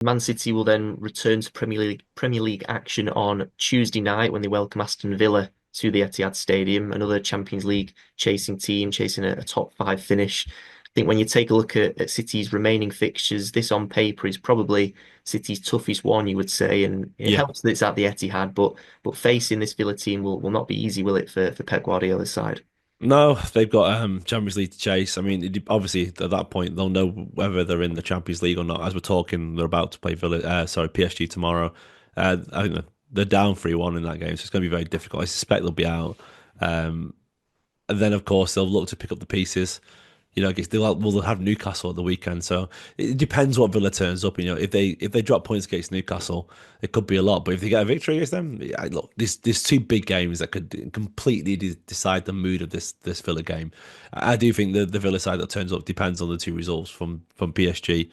Man City will then return to Premier League action on Tuesday night when they welcome Aston Villa to the Etihad Stadium, another Champions League chasing team, chasing a top five finish. I think when you take a look at City's remaining fixtures, this on paper is probably City's toughest one, you would say, and it Yeah. helps that it's at the Etihad, but facing this Villa team will not be easy, will it, for Pep Guardiola's side? No, they've got Champions League to chase. I mean, obviously at that point they'll know whether they're in the Champions League or not. As we're talking, they're about to play PSG tomorrow. I think they're down 3-1 in that game, so it's going to be very difficult. I suspect they'll be out. Um, and then of course they'll look to pick up the pieces. I guess they'll have Newcastle at the weekend, so it depends what Villa turns up. If they drop points against Newcastle, it could be a lot. But if they get a victory against them, yeah, look, there's two big games that could completely decide the mood of this Villa game. I do think the Villa side that turns up depends on the two results from PSG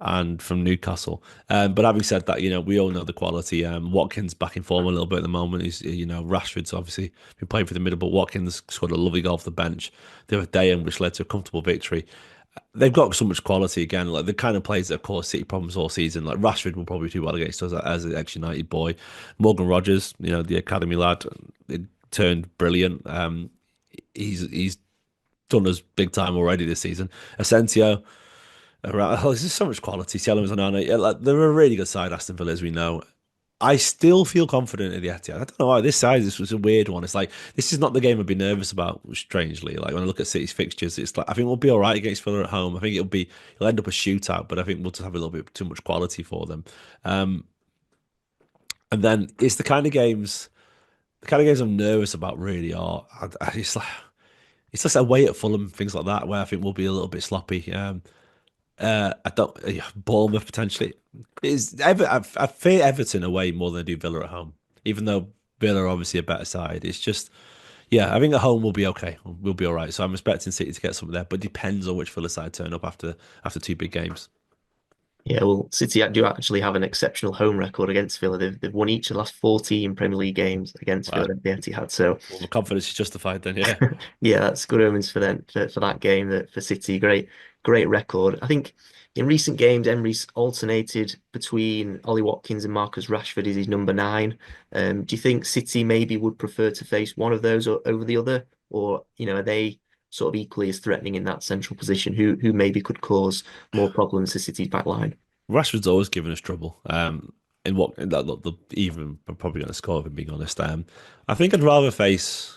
and from Newcastle. But having said that, we all know the quality. Watkins back in form a little bit at the moment. Rashford's obviously been playing for the middle, but Watkins scored a lovely goal off the bench the other day, and which led to a comfortable victory. They've got so much quality again, like the kind of players that have caused City problems all season. Like Rashford will probably do well against us as an ex-United boy. Morgan Rogers, the academy lad, it turned brilliant. He's done us big time already this season. Asensio. Right. Oh, there's just so much quality. Tielemans and Arnold, yeah, like, they're a really good side, Aston Villa, as we know. I still feel confident in the Etihad. I don't know why. This was a weird one. It's like this is not the game I'd be nervous about. Strangely, like when I look at City's fixtures, it's like I think we'll be all right against Villa at home. I think it'll end up a shootout, but I think we'll just have a little bit too much quality for them. Um, and then it's the kind of games I'm nervous about. Really are it's just away at Fulham, things like that, where I think we'll be a little bit sloppy. I don't Bournemouth potentially I fear Everton away more than I do Villa at home. Even though Villa are obviously a better side, it's just I think at home we'll be okay. We'll be all right. So I'm expecting City to get something there, but depends on which Villa side turn up after two big games. Yeah, well, City do actually have an exceptional home record against Villa. They've won each of the last 14 Premier League games against Villa Right. at the Etihad. So, Well, the confidence is justified then. Yeah. yeah, that's good omens for them for that game. That for City, great record. I think in recent games, Emery's alternated between Ollie Watkins and Marcus Rashford as his number nine. Do you think City maybe would prefer to face one of those over the other, or are they sort of equally as threatening in that central position? Who maybe could cause more problems to City's back line? Rashford's always given us trouble. In what in that look, even probably going to score, if I'm being honest. I think I'd rather face.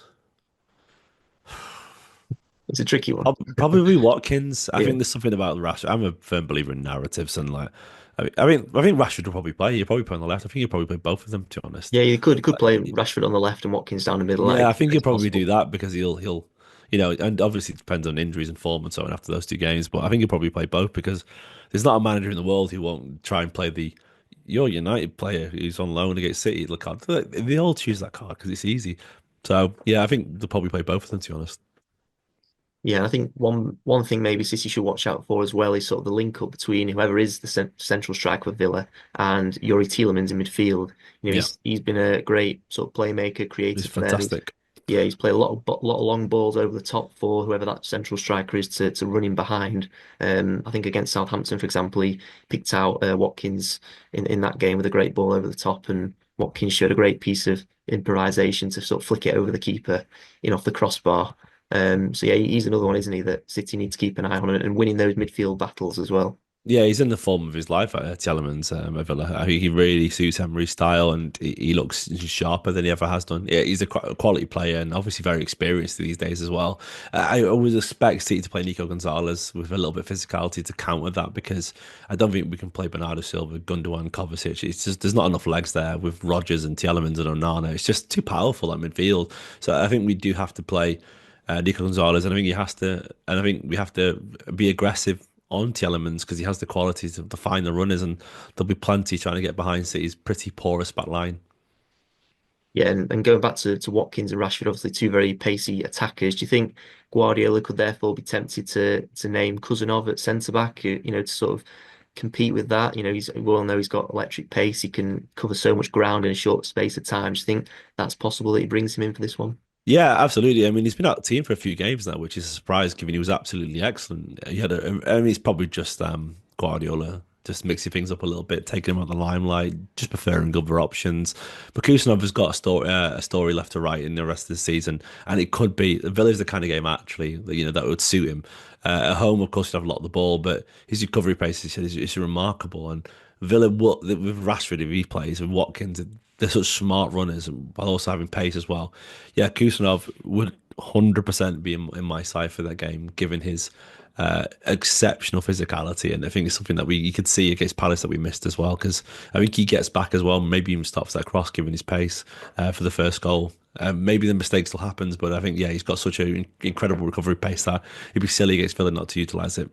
It's a tricky one. Probably Watkins. I Yeah. think there's something about Rashford. I'm a firm believer in narratives and like, I think Rashford will probably play. He'll probably play on the left. I think he'll probably play both of them. To be honest, Yeah, you could Like, play Rashford on the left and Watkins down the middle. yeah, I think he'll It's probably do possible. that because and obviously it depends on injuries and form and so on after those two games. But I think he'll probably play both because there's not a manager in the world who won't try and play your United player who's on loan against City. Look, they all choose that card because it's easy. So yeah, I think they'll probably play both of them. To be honest. Yeah, I think one thing maybe City should watch out for as well is sort of the link up between whoever is the central striker of Villa and Yuri Tielemans in midfield. Yeah, He's been a great sort of playmaker, it's creator for them. fantastic. He's played a lot of long balls over the top for whoever that central striker is to run in behind. I think against Southampton, for example, he picked out Watkins in that game with a great ball over the top, and Watkins showed a great piece of improvisation to sort of flick it over the keeper in off the crossbar. So yeah, he's another one, isn't he, that City need to keep an eye on and winning those midfield battles as well. Yeah, he's in the form of his life at Tielemans at Villa. I think he really suits Emery's style, and he looks sharper than he ever has done. Yeah, he's a quality player, and obviously very experienced these days as well. I always expect City to play Nico Gonzalez with a little bit of physicality to counter that because I don't think we can play Bernardo Silva, Gundogan, Kovacic. It's just there's not enough legs there with Rodgers and Tielemans and Onana. It's just too powerful at midfield. So I think we do have to play Nico Gonzalez, and I think I think we have to be aggressive on Tielemans because he has the qualities to find the runners, and there'll be plenty trying to get behind City's pretty porous back line. Yeah, and going back to Watkins and Rashford, obviously two very pacey attackers. Do you think Guardiola could therefore be tempted to name Cousinov at centre back, to sort of compete with that? We all know he's got electric pace. He can cover so much ground in a short space of time. Do you think that's possible that he brings him in for this one? Yeah, absolutely. I mean, he's been out of the team for a few games now, which is a surprise given he was absolutely excellent. I mean, it's probably just Guardiola. just mixing things up a little bit, taking him out of the limelight, just preferring other options. But Kusanov has got a story left to write in the rest of the season, and it could be Villa's the kind of game actually that that would suit him. At home, of course, he'd have a lot of the ball, but his recovery pace is remarkable. And Villa, with Rashford, if he plays, with Watkins, they're such smart runners, while also having pace as well. Yeah, Kusanov would 100% be in my side for that game, given his exceptional physicality, and I think it's something that you could see against Palace that we missed as well. Because I think he gets back as well, maybe even stops that cross, given his pace for the first goal. Maybe the mistake still happens, but I think he's got such an incredible recovery pace that it'd be silly against Villa not to utilise it.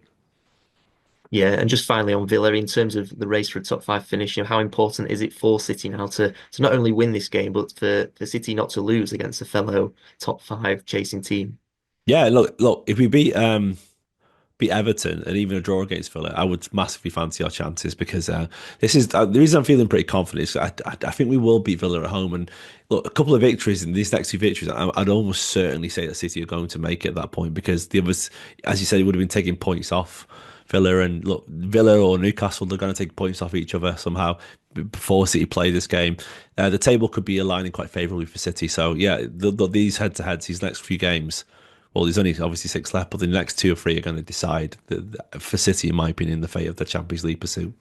Yeah, and just finally on Villa, in terms of the race for a top five finish, how important is it for City now to not only win this game, but for City not to lose against a fellow top five chasing team? Yeah, look, if we beat Everton and even a draw against Villa, I would massively fancy our chances because this is the reason I'm feeling pretty confident. Is I think we will beat Villa at home, and look, a couple of victories in these next two victories, I'd almost certainly say that City are going to make it at that point because the others, as you said, it would have been taking points off Villa, and look, Villa or Newcastle, they're going to take points off each other somehow before City play this game. The table could be aligning quite favourably for City, so yeah, these head-to-heads, these next few games. Well, there's only obviously six left, but the next two or three are going to decide for City, in my opinion, the fate of the Champions League pursuit.